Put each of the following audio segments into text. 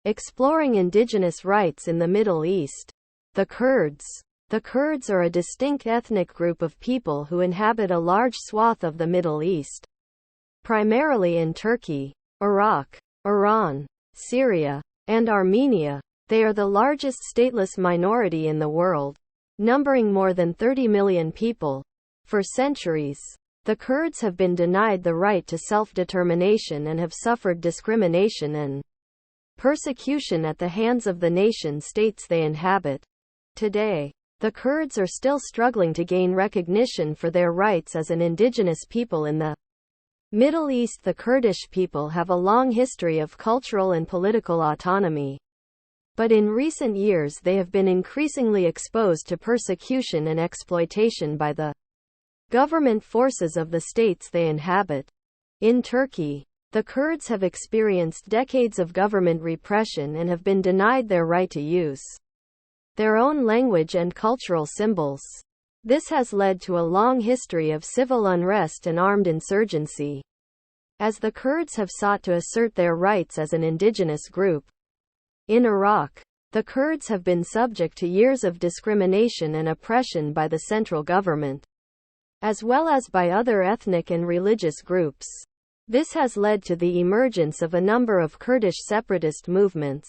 Exploring indigenous rights in the Middle East. The Kurds. The Kurds are a distinct ethnic group of people who inhabit a large swath of the Middle East, primarily in Turkey, Iraq, Iran, Syria, and Armenia. They are the largest stateless minority in the world, numbering more than 30 million people. For centuries, the Kurds have been denied the right to self-determination and have suffered discrimination and persecution at the hands of the nation-states they inhabit. Today, the Kurds are still struggling to gain recognition for their rights as an indigenous people in the Middle East. The Kurdish people have a long history of cultural and political autonomy, but in recent years they have been increasingly exposed to persecution and exploitation by the government forces of the states they inhabit. In Turkey, the Kurds have experienced decades of government repression and have been denied their right to use their own language and cultural symbols. This has led to a long history of civil unrest and armed insurgency, as the Kurds have sought to assert their rights as an indigenous group. In Iraq, the Kurds have been subject to years of discrimination and oppression by the central government, as well as by other ethnic and religious groups. This has led to the emergence of a number of Kurdish separatist movements,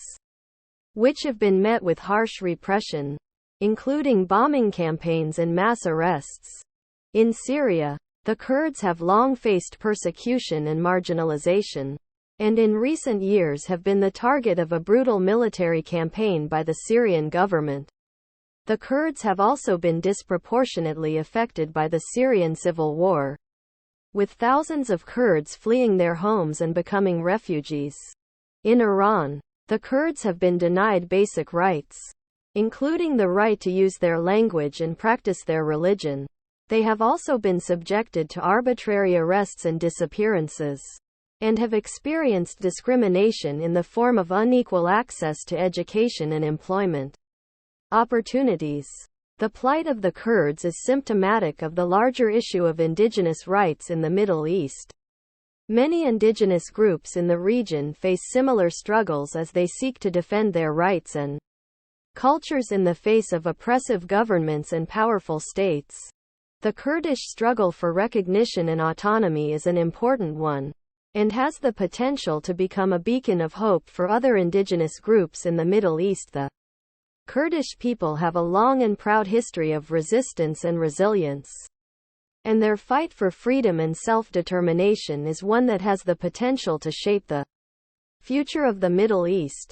which have been met with harsh repression, including bombing campaigns and mass arrests. In Syria, the Kurds have long faced persecution and marginalization, and in recent years have been the target of a brutal military campaign by the Syrian government. The Kurds have also been disproportionately affected by the Syrian civil war, with thousands of Kurds fleeing their homes and becoming refugees. In Iran, the Kurds have been denied basic rights, including the right to use their language and practice their religion. They have also been subjected to arbitrary arrests and disappearances, and have experienced discrimination in the form of unequal access to education and employment opportunities. The plight of the Kurds is symptomatic of the larger issue of indigenous rights in the Middle East. Many indigenous groups in the region face similar struggles as they seek to defend their rights and cultures in the face of oppressive governments and powerful states. The Kurdish struggle for recognition and autonomy is an important one, and has the potential to become a beacon of hope for other indigenous groups in the Middle East. The Kurdish people have a long and proud history of resistance and resilience, and their fight for freedom and self-determination is one that has the potential to shape the future of the Middle East.